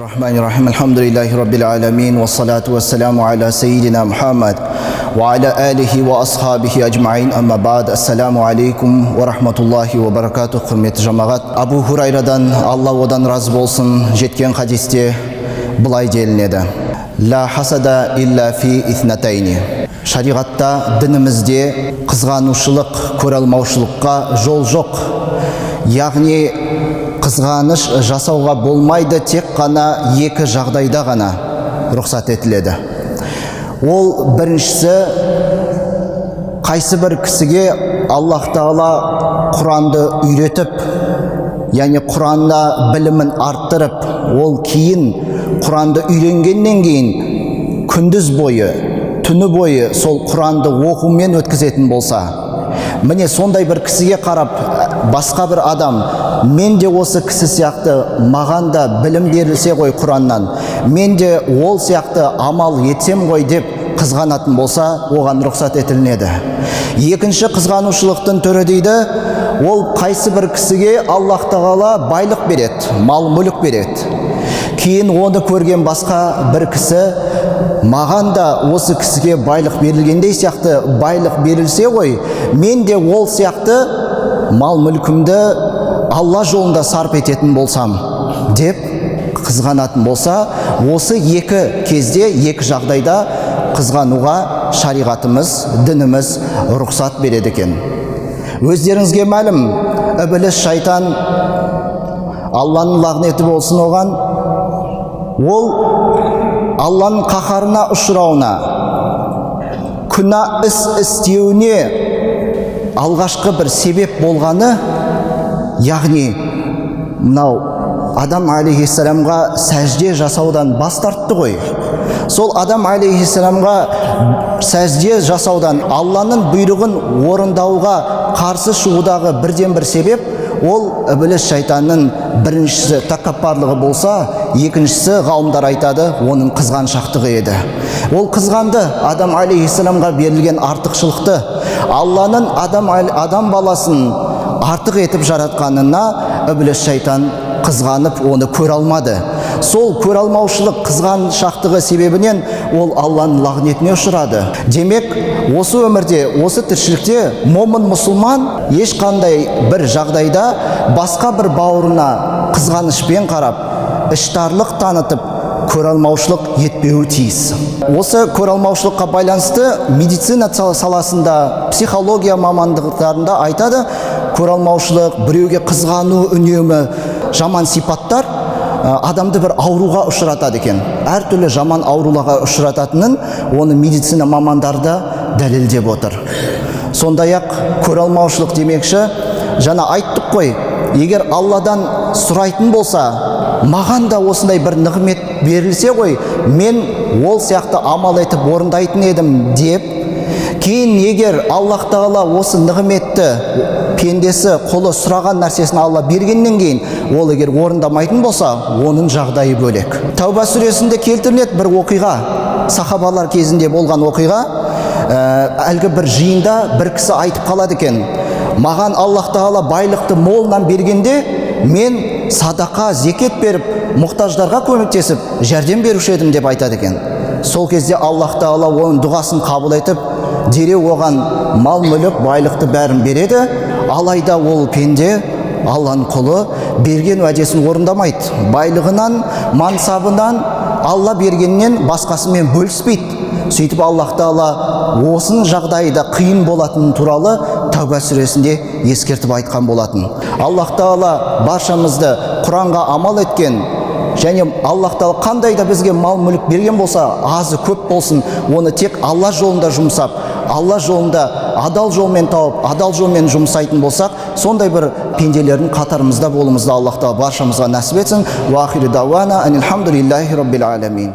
Bismillahirrahmanirrahim. Alhamdulillahi rabbil alamin. Wassalatu wassalamu ala sayyidina Muhammad wa ala alihi wa ashabihi ajma'in. Amma ba'd. Assalamu alaikum wa rahmatullahi wa barakatuh. Құрметті жамағат. Абу Хурайрадан, Алла одан разы болсын, жеткен хадисте былай делінеді: Ла хасада илля фи итhnатайни. Шариғатта, дінімізде қызғанушылық, көралмаушылыққа жол жоқ. Яғни қызғаныш жасауға болмайды, тек қана екі жағдайда ғана рұқсат етіледі. Ол біріншісі, қайсы бір кісіге Аллах Тағала Құранды үйретіп, яғни Құранда білімін арттырып, ол кейін Құранды үйренгеннен кейін күндіз бойы, түні бойы сол Құранды оқумен өткізетін болса, міне сондай бір кісіге қарап, басқа бір адам, мен де осы кісі сияқты, маған да білім берілсе ғой Құраннан, мен де ол сияқты амал етсем ғой деп қызғанатын болса, оған рұқсат етілінеді. Екінші қызғанушылықтың түрі дейді, ол қайсы бір кісіге Аллах Тағала байлық береді, мал мүлік береді. Кейін оны көрген басқа бір кісі, маған да осы кісіге байлық берілгендей сияқты байлық берілсе ғой, мен де ол сияқты мал мүлкімді Алла жолында сарп ететін болсам деп қызғанатын болса, осы екі кезде, екі жағдайда қызғануға шариғатымыз, дініміз рұқсат береді екен. Өздеріңізге мәлім, ібіліс шайтан, Алланың лағнеті болсын оған, ол Алланың қаһарына ұшырауына, күнә іс істеуіне алғашқы бір себеп болғаны, яғни мынау Адам алейхиссаламға сәжде жасаудан бас тартты ғой. Сол Адам алейхиссаламға сәжде жасаудан, Алланың бұйрығын орындауға қарсы шығудағы бірден бір себеп, ол ібіліс шайтанның біріншісі тәкаппарлығы болса, екіншісі ғалымдар айтады, оның қызғаншақтығы еді. Ол қызғанды Адам алейхиссаламға берілген артықшылықты, Алланың адам баласын артық етіп жаратқанына ібіліс шайтан қызғанып, оны көре алмады. Сол көре алмаушылық, қызғаншақтығы себебінен ол Алланың лағнетіне ұшырады. Демек, осы өмірде, осы тіршілікте момын мұсылман ешқандай бір жағдайда басқа бір бауырына қызғанышпен қарап, іштарлық танытып, көре алмаушылық етпеуі тиіс. Осы көре алмаушылыққа байланысты медицина саласында, психология мамандықтарында айтады, көре алмаушылық, біреуге қызғану, үнемі жаман сипаттар адамды бір ауруға ұшыратады екен. Әртүрлі жаман ауруларға ұшырататынын оны медицина мамандары да дәлелдеп отыр. Сондай-ақ көре алмаушылық демекші, жаңа айттық қой, егер Алладан сұрайтын болса, маған да осындай бір нығмет берілсе ғой, мен ол сияқты амал етіп орындайтын едім деп, кейін егер Аллах Тағала осы нығметті пендесі қолы сұраған нәрсесін Алла бергеннен кейін, ол егер орындамайтын болса, оның жағдайы бөлек. Тәуба сүресінде келтіріледі бір оқиға, сахабалар кезінде болған оқиға. Әлгі бір жиында бір кісі айтып қалады екен: маған Аллах Тағала байлықты молынан бергенде, мен садақа, зекет беріп, мұқтаждарға көмектесіп, жәрдем беруші едім деп айтады екен. Сол кезде Аллах Тағала оның дұғасын қабыл етіп, дереу оған мал мүлік, байлықты бәрін береді. Алайда ол пенде, Алланың құлы, берген уәдесін орындамайды. Байлығынан, мансабынан, Алла бергеннен басқасымен бөліспейді. Сөйтіп Аллах Тағала осының жағдайда қиын болатын туралы Тәуба сүресінде ескертіп айтқан болатын. Аллах Тағала баршамызды Құранға амал еткен, және Аллах Тағала қандай да бізге мал мүлік берген болса, азы көп болсын, оны тек Алла жолында жұмсап, Алла жолында адал жолмен тауып, адал жолмен жұмсайтын болсақ, сондай бір пенделердің қатарымызда болуымызды Аллах Тағала баршамызға нәсіп етсін. Уа ахиру дауана анил хамдулиллахи раббил аламин.